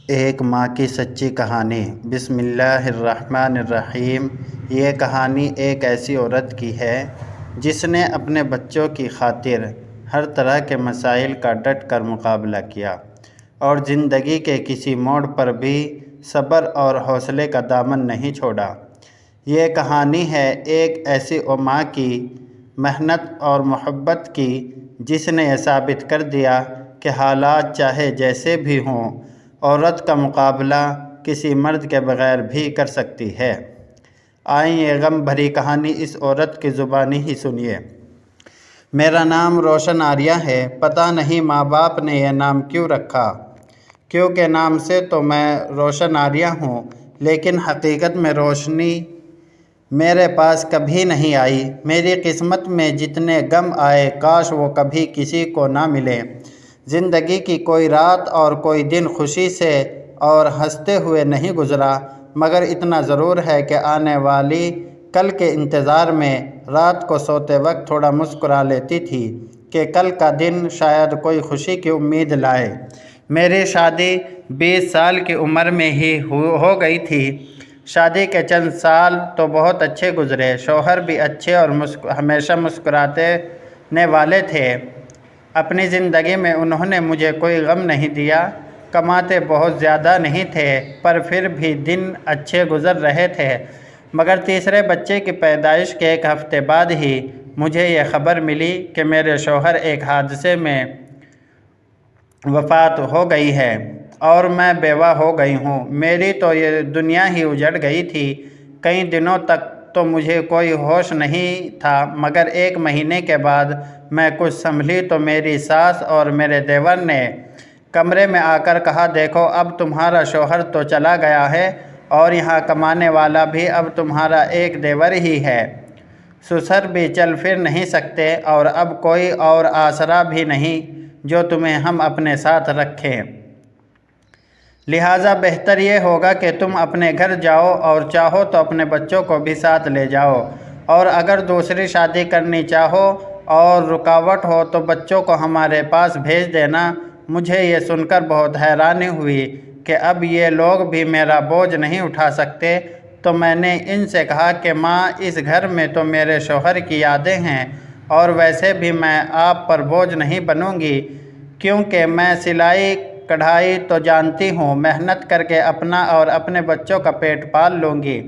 ایک ماں کی سچی کہانی۔ بسم اللہ الرحمن الرحیم۔ یہ کہانی ایک ایسی عورت کی ہے جس نے اپنے بچوں کی خاطر ہر طرح کے مسائل کا ڈٹ کر مقابلہ کیا اور زندگی کے کسی موڑ پر بھی صبر اور حوصلے کا دامن نہیں چھوڑا۔ یہ کہانی ہے ایک ایسی ماں کی محنت اور محبت کی جس نے یہ ثابت کر دیا کہ حالات چاہے جیسے بھی ہوں، عورت کا مقابلہ کسی مرد کے بغیر بھی کر سکتی ہے۔ آئیں یہ غم بھری کہانی اس عورت کی زبانی ہی سنیے۔ میرا نام روشن آریہ ہے۔ پتہ نہیں ماں باپ نے یہ نام کیوں رکھا، کیونکہ نام سے تو میں روشن آریہ ہوں، لیکن حقیقت میں روشنی میرے پاس کبھی نہیں آئی۔ میری قسمت میں جتنے غم آئے کاش وہ کبھی کسی کو نہ ملے۔ زندگی کی کوئی رات اور کوئی دن خوشی سے اور ہنستے ہوئے نہیں گزرا، مگر اتنا ضرور ہے کہ آنے والی کل کے انتظار میں رات کو سوتے وقت تھوڑا مسکرا لیتی تھی کہ کل کا دن شاید کوئی خوشی کی امید لائے۔ میری شادی 20 سال کی عمر میں ہی ہو گئی تھی۔ شادی کے چند سال تو بہت اچھے گزرے۔ شوہر بھی اچھے اور ہمیشہ مسکرانے والے تھے۔ اپنی زندگی میں انہوں نے مجھے کوئی غم نہیں دیا۔ کماتے بہت زیادہ نہیں تھے، پر پھر بھی دن اچھے گزر رہے تھے۔ مگر تیسرے بچے کی پیدائش کے 1 ہفتے بعد ہی مجھے یہ خبر ملی کہ میرے شوہر ایک حادثے میں وفات ہو گئی ہے اور میں بیوہ ہو گئی ہوں۔ میری تو یہ دنیا ہی اجڑ گئی تھی۔ کئی دنوں تک تو مجھے کوئی ہوش نہیں تھا، مگر 1 مہینے کے بعد میں کچھ سنبھلی تو میری ساس اور میرے دیور نے کمرے میں آ کر کہا، دیکھو اب تمہارا شوہر تو چلا گیا ہے اور یہاں کمانے والا بھی اب تمہارا ایک دیور ہی ہے۔ سسر بھی چل پھر نہیں سکتے اور اب کوئی اور آسرا بھی نہیں جو تمہیں ہم اپنے ساتھ رکھیں۔ لہٰذا بہتر یہ ہوگا کہ تم اپنے گھر جاؤ اور چاہو تو اپنے بچوں کو بھی ساتھ لے جاؤ، اور اگر دوسری شادی کرنی چاہو اور رکاوٹ ہو تو بچوں کو ہمارے پاس بھیج دینا۔ مجھے یہ سن کر بہت حیرانی ہوئی کہ اب یہ لوگ بھی میرا بوجھ نہیں اٹھا سکتے، تو میں نے ان سے کہا کہ ماں، اس گھر میں تو میرے شوہر کی یادیں ہیں، اور ویسے بھی میں آپ پر بوجھ نہیں بنوں گی، کیونکہ میں سلائی کڑھائی تو جانتی ہوں، محنت کر کے اپنا اور اپنے بچوں کا پیٹ پال لوں گی۔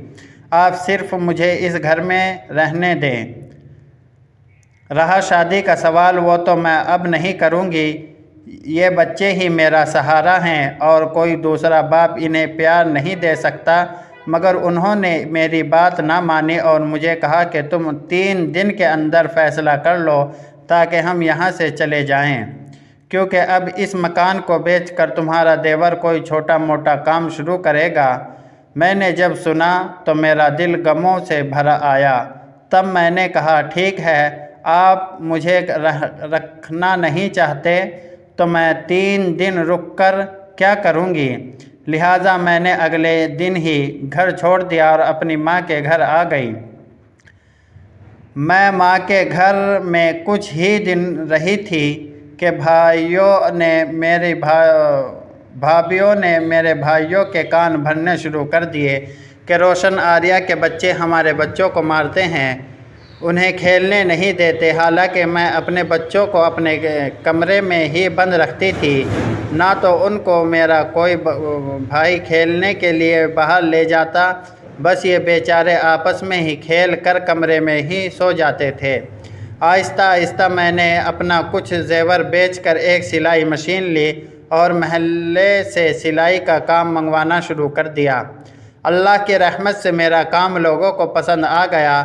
آپ صرف مجھے اس گھر میں رہنے دیں۔ رہا شادی کا سوال، وہ تو میں اب نہیں کروں گی۔ یہ بچے ہی میرا سہارا ہیں اور کوئی دوسرا باپ انہیں پیار نہیں دے سکتا۔ مگر انہوں نے میری بات نہ مانی اور مجھے کہا کہ تم 3 دن کے اندر فیصلہ کر لو تاکہ ہم یہاں سے چلے جائیں، کیونکہ اب اس مکان کو بیچ کر تمہارا دیور کوئی چھوٹا موٹا کام شروع کرے گا۔ میں نے جب سنا تو میرا دل غموں سے بھر آیا۔ تب میں نے کہا، ٹھیک ہے، آپ مجھے رکھنا نہیں چاہتے تو میں 3 دن رک کر کیا کروں گی؟ لہٰذا میں نے اگلے دن ہی گھر چھوڑ دیا اور اپنی ماں کے گھر آ گئی۔ میں ماں کے گھر میں کچھ ہی دن رہی تھی کہ بھابھیوں نے میرے بھائیوں کے کان بھرنے شروع کر دیے کہ روشن آریہ کے بچے ہمارے بچوں کو مارتے ہیں، انہیں کھیلنے نہیں دیتے۔ حالانکہ میں اپنے بچوں کو اپنے کمرے میں ہی بند رکھتی تھی، نہ تو ان کو میرا کوئی بھائی کھیلنے کے لیے باہر لے جاتا، بس یہ بیچارے آپس میں ہی کھیل کر کمرے میں ہی سو جاتے تھے۔ آہستہ آہستہ میں نے اپنا کچھ زیور بیچ کر ایک سلائی مشین لی اور محلے سے سلائی کا کام منگوانا شروع کر دیا۔ اللہ کی رحمت سے میرا کام لوگوں کو پسند آ گیا۔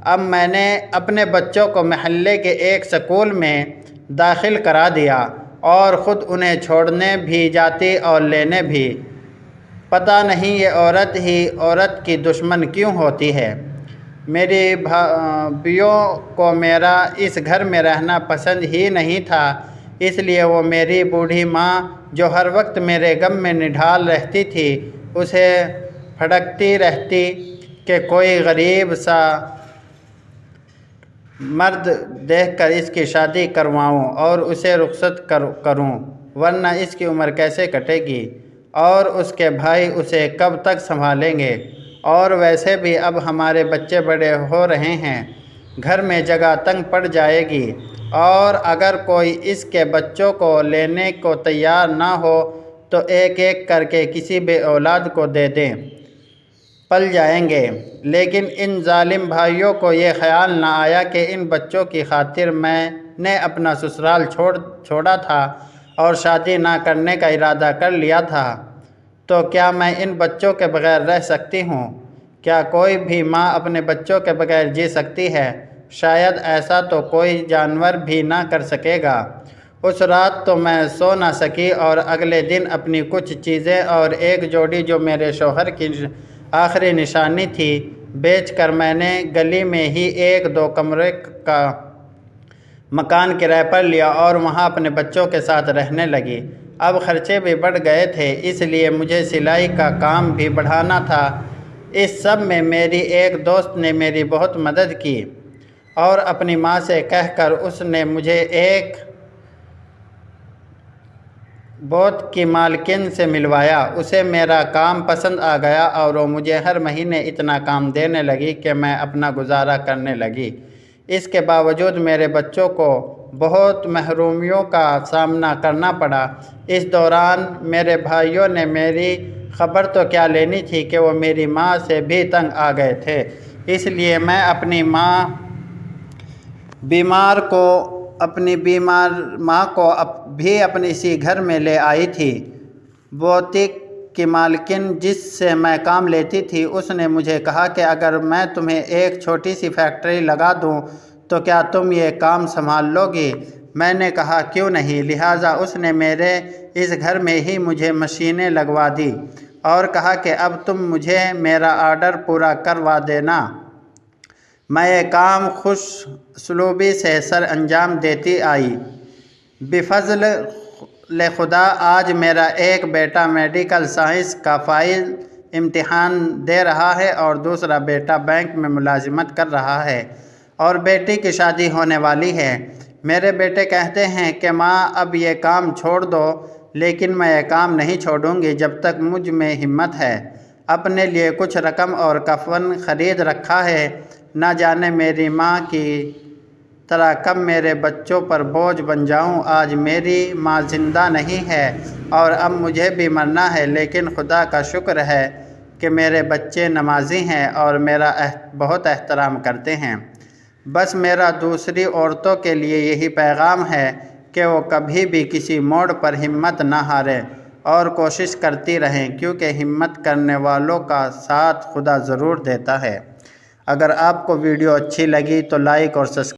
اب میں نے اپنے بچوں کو محلے کے ایک اسکول میں داخل کرا دیا اور خود انہیں چھوڑنے بھی جاتی اور لینے بھی۔ پتہ نہیں یہ عورت ہی عورت کی دشمن کیوں ہوتی ہے۔ میری بھابھیوں کو میرا اس گھر میں رہنا پسند ہی نہیں تھا، اس لیے وہ میری بوڑھی ماں جو ہر وقت میرے غم میں نڈھال رہتی تھی، اسے پھٹکتی رہتی کہ کوئی غریب سا مرد دیکھ کر اس کی شادی کرواؤں اور اسے رخصت کروں، ورنہ اس کی عمر کیسے کٹے گی۔ اور اس کے بھائی اسے کب تک سنبھالیں گے؟ اور ویسے بھی اب ہمارے بچے بڑے ہو رہے ہیں، گھر میں جگہ تنگ پڑ جائے گی، اور اگر کوئی اس کے بچوں کو لینے کو تیار نہ ہو تو ایک ایک کر کے کسی بے اولاد کو دے دیں، پل جائیں گے۔ لیکن ان ظالم بھائیوں کو یہ خیال نہ آیا کہ ان بچوں کی خاطر میں نے اپنا سسرال چھوڑا تھا اور شادی نہ کرنے کا ارادہ کر لیا تھا، تو کیا میں ان بچوں کے بغیر رہ سکتی ہوں؟ کیا کوئی بھی ماں اپنے بچوں کے بغیر جی سکتی ہے؟ شاید ایسا تو کوئی جانور بھی نہ کر سکے گا۔ اس رات تو میں سو نہ سکی، اور اگلے دن اپنی کچھ چیزیں اور ایک جوڑی جو میرے شوہر کی آخری نشانی تھی بیچ کر میں نے گلی میں ہی ایک 2 کمرے کا مکان کرائے پر لیا اور وہاں اپنے بچوں کے ساتھ رہنے لگی۔ اب خرچے بھی بڑھ گئے تھے، اس لیے مجھے سلائی کا کام بھی بڑھانا تھا۔ اس سب میں میری ایک دوست نے میری بہت مدد کی اور اپنی ماں سے کہہ کر اس نے مجھے ایک بوت کی مالکن سے ملوایا۔ اسے میرا کام پسند آ گیا اور وہ مجھے ہر مہینے اتنا کام دینے لگی کہ میں اپنا گزارا کرنے لگی۔ اس کے باوجود میرے بچوں کو بہت محرومیوں کا سامنا کرنا پڑا۔ اس دوران میرے بھائیوں نے میری خبر تو کیا لینی تھی کہ وہ میری ماں سے بھی تنگ آ گئے تھے، اس لیے میں اپنی بیمار ماں کو بھی اپنے اسی گھر میں لے آئی تھی۔ بوتیک کی مالکن جس سے میں کام لیتی تھی، اس نے مجھے کہا کہ اگر میں تمہیں ایک چھوٹی سی فیکٹری لگا دوں تو کیا تم یہ کام سنبھال لو گی؟ میں نے کہا کیوں نہیں۔ لہٰذا اس نے میرے اس گھر میں ہی مجھے مشینیں لگوا دی اور کہا کہ اب تم مجھے میرا آرڈر پورا کروا دینا۔ میں یہ کام خوش اسلوبی سے سر انجام دیتی آئی۔ بفضل خدا آج میرا ایک بیٹا میڈیکل سائنس کا فائنل امتحان دے رہا ہے اور دوسرا بیٹا بینک میں ملازمت کر رہا ہے، اور بیٹی کی شادی ہونے والی ہے۔ میرے بیٹے کہتے ہیں کہ ماں اب یہ کام چھوڑ دو، لیکن میں یہ کام نہیں چھوڑوں گی جب تک مجھ میں ہمت ہے۔ اپنے لیے کچھ رقم اور کفن خرید رکھا ہے، نہ جانے میری ماں کی طرح کب میرے بچوں پر بوجھ بن جاؤں۔ آج میری ماں زندہ نہیں ہے اور اب مجھے بھی مرنا ہے، لیکن خدا کا شکر ہے کہ میرے بچے نمازی ہیں اور میرا بہت احترام کرتے ہیں۔ بس میرا دوسری عورتوں کے لیے یہی پیغام ہے کہ وہ کبھی بھی کسی موڑ پر ہمت نہ ہاریں اور کوشش کرتی رہیں، کیونکہ ہمت کرنے والوں کا ساتھ خدا ضرور دیتا ہے۔ اگر آپ کو ویڈیو اچھی لگی تو لائک اور سبسکرائب